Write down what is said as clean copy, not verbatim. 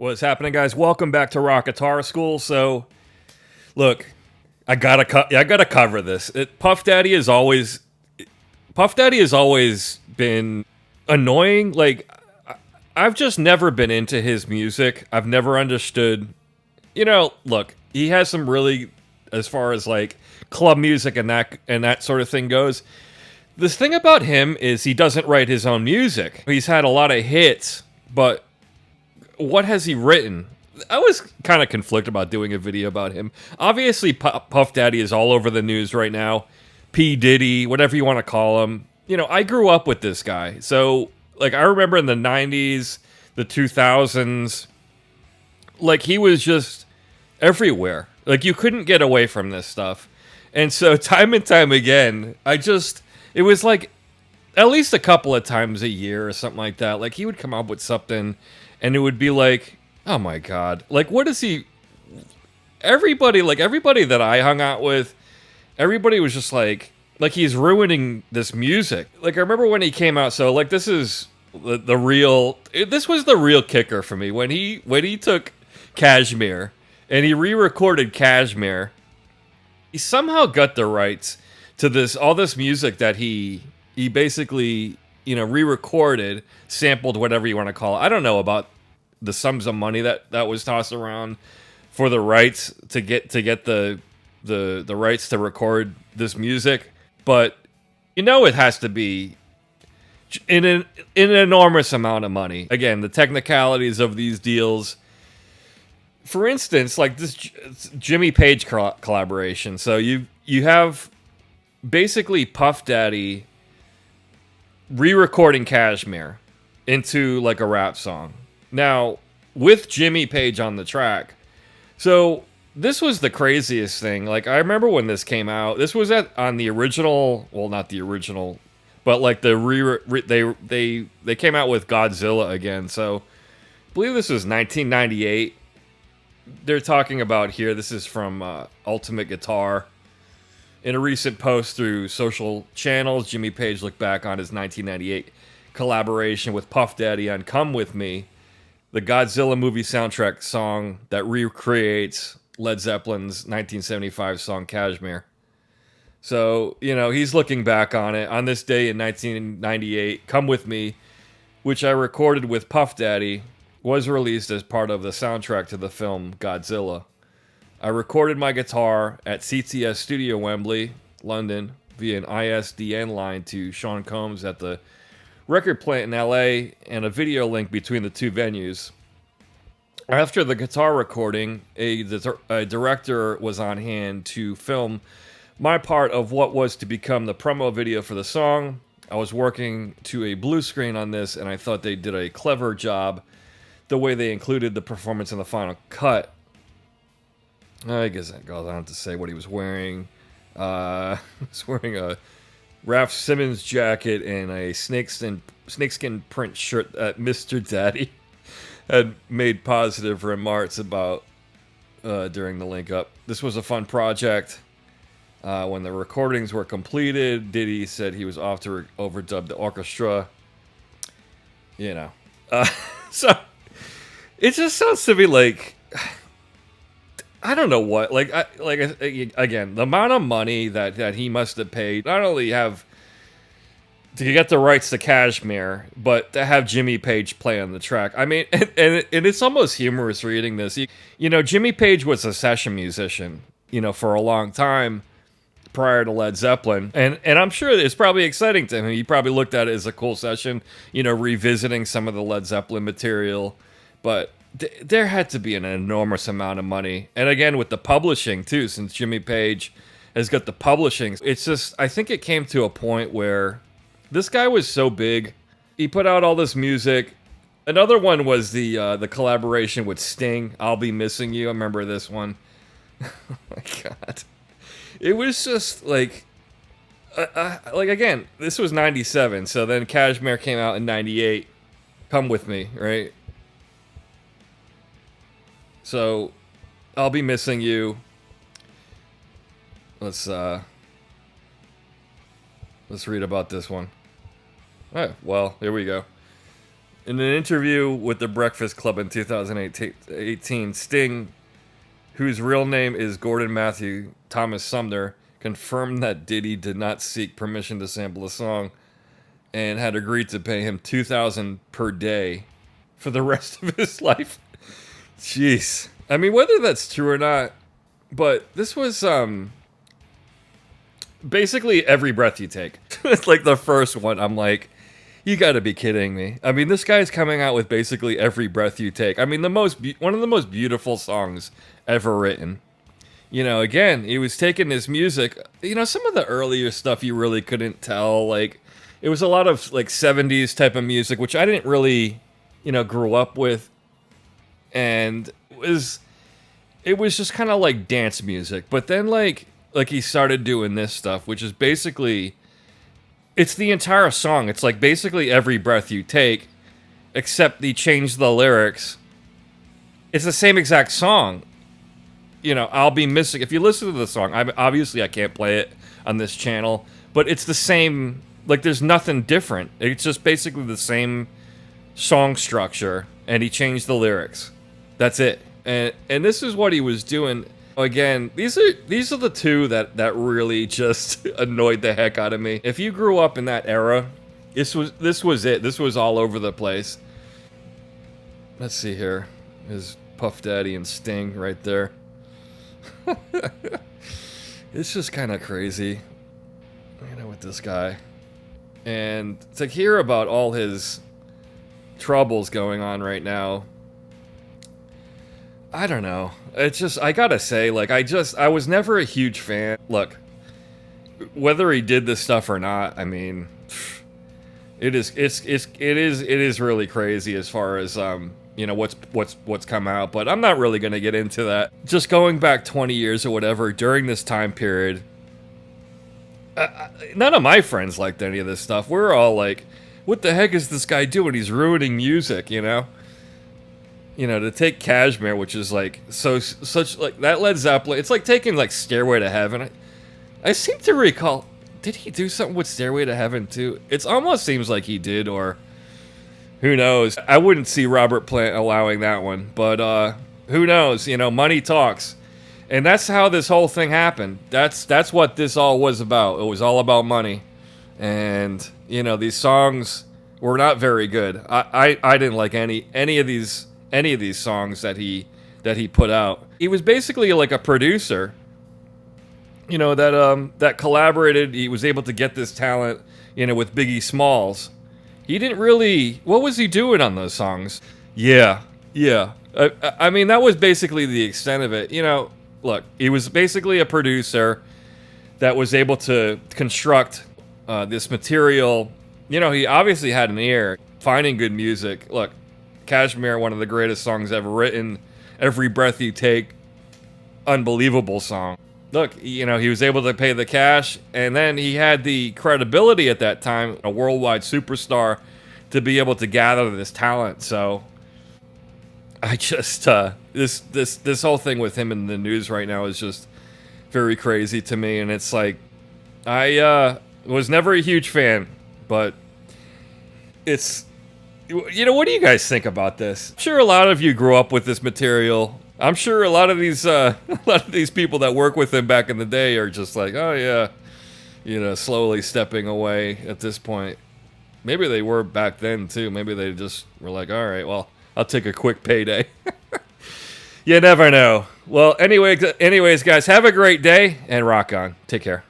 What's happening, guys? Welcome back to Rock Guitar School. So, look, I gotta cover this. Puff Daddy has always been annoying. Like, I've just never been into his music. I've never understood. Look, he has some really, as far as like club music and that sort of thing goes. This thing about him is he doesn't write his own music. He's had a lot of hits, but what has he written? I was kind of conflicted about doing a video about him. Obviously, Puff Daddy is all over the news right now. P. Diddy, whatever you want to call him. I grew up with this guy. So, like, I remember in the 90s, the 2000s, like, he was just everywhere. Like, you couldn't get away from this stuff. And so, time and time again, it was like at least a couple of times a year or something like that. Like, he would come up with something and it would be like, oh my God. Like, what is he? Everybody that I hung out with, everybody was just like he's ruining this music. Like, I remember when he came out, so like this was the real kicker for me. When he took Kashmir and he re-recorded Kashmir, he somehow got the rights to all this music that he basically, re-recorded, sampled, whatever you want to call it. I don't know about the sums of money that was tossed around for the rights to get the rights to record this music, but it has to be an enormous amount of money. Again, the technicalities of these deals. For instance, like this Jimmy Page collaboration. So you have basically Puff Daddy re-recording Kashmir into like a rap song. Now, with Jimmy Page on the track. So, this was the craziest thing. Like, I remember when this came out. This was on the original, well, not the original, but like they came out with Godzilla again. So, I believe this was 1998. They're talking about here, this is from Ultimate Guitar. In a recent post through social channels, Jimmy Page looked back on his 1998 collaboration with Puff Daddy on Come With Me, the Godzilla movie soundtrack song that recreates Led Zeppelin's 1975 song Kashmir. So, he's looking back on it. On this day in 1998, Come With Me, which I recorded with Puff Daddy, was released as part of the soundtrack to the film Godzilla. I recorded my guitar at CTS Studio Wembley, London, via an ISDN line to Sean Combs at the record plant in LA, and a video link between the two venues. After the guitar recording, a director was on hand to film my part of what was to become the promo video for the song. I was working to a blue screen on this, and I thought they did a clever job the way they included the performance in the final cut. I guess that goes on to say what he was wearing. He was wearing a Ralph Simmons jacket and a snakeskin print shirt that Mr. Daddy had made positive remarks about during the link up. This was a fun project. When the recordings were completed, Diddy said he was off to overdub the orchestra. So it just sounds to me like, I don't know what, again, the amount of money that he must have paid, not only to get the rights to Kashmir, but to have Jimmy Page play on the track. I mean, and it's almost humorous reading this. Jimmy Page was a session musician, for a long time prior to Led Zeppelin. And I'm sure it's probably exciting to him. He probably looked at it as a cool session, revisiting some of the Led Zeppelin material. But there had to be an enormous amount of money. And again, with the publishing, too, since Jimmy Page has got the publishing, it's just, I think it came to a point where this guy was so big. He put out all this music. Another one was the collaboration with Sting, I'll Be Missing You. I remember this one. Oh, my God. It was just like again, this was 97. So then Kashmir came out in 98. Come With Me, right? So, I'll Be Missing You. Let's read about this one. Oh, well, here we go. In an interview with The Breakfast Club in 2018, Sting, whose real name is Gordon Matthew Thomas Sumner, confirmed that Diddy did not seek permission to sample the song and had agreed to pay him $2,000 per day for the rest of his life. Jeez. I mean, whether that's true or not, but this was basically Every Breath You Take. It's like the first one. I'm like, you got to be kidding me. I mean, this guy's coming out with basically Every Breath You Take. I mean, one of the most beautiful songs ever written. You know, again, he was taking his music. You know, some of the earlier stuff you really couldn't tell. Like, it was a lot of like 70s type of music, which I didn't really, grow up with. And it was just kind of like dance music. But then like he started doing this stuff, which is basically, it's the entire song. It's like basically Every Breath You Take, except he changed the lyrics. It's the same exact song. I'll be missing. If you listen to the song, obviously I can't play it on this channel, but it's the same. Like, there's nothing different. It's just basically the same song structure, and he changed the lyrics. That's it. And this is what he was doing. Again, these are the two that really just annoyed the heck out of me. If you grew up in that era, this was it. This was all over the place. Let's see here. There's Puff Daddy and Sting right there. It's just kind of crazy, with this guy. And to hear about all his troubles going on right now, I don't know. It's just, I gotta say, like, I was never a huge fan. Look, whether he did this stuff or not, I mean, it is really crazy as far as what's come out. But I'm not really gonna get into that. Just going back 20 years or whatever during this time period, none of my friends liked any of this stuff. We're all like, what the heck is this guy doing? He's ruining music, to take Kashmir, which is like such like that Led Zeppelin. It's like taking like Stairway to Heaven. I seem to recall, did he do something with Stairway to Heaven too? It almost seems like he did, or who knows? I wouldn't see Robert Plant allowing that one, but who knows? Money talks. And that's how this whole thing happened. That's what this all was about. It was all about money. And, these songs were not very good. I didn't like any of these songs that he put out. He was basically like a producer, that collaborated. He was able to get this talent, with Biggie Smalls. He didn't really, what was he doing on those songs? Yeah. I mean, that was basically the extent of it. Look, he was basically a producer that was able to construct this material. He obviously had an ear, finding good music. Look, Kashmir, one of the greatest songs ever written. Every Breath You Take, unbelievable song. Look, he was able to pay the cash, and then he had the credibility at that time, a worldwide superstar, to be able to gather this talent. So I just this whole thing with him in the news right now is just very crazy to me, and it's like I was never a huge fan, but it's what do you guys think about this? I'm sure a lot of you grew up with this material. I'm sure a lot of these people that work with him back in the day are just like, oh yeah, slowly stepping away at this point. Maybe they were back then too. Maybe they just were like, all right, well, I'll take a quick payday. You never know. Well, anyways, guys, have a great day and rock on. Take care.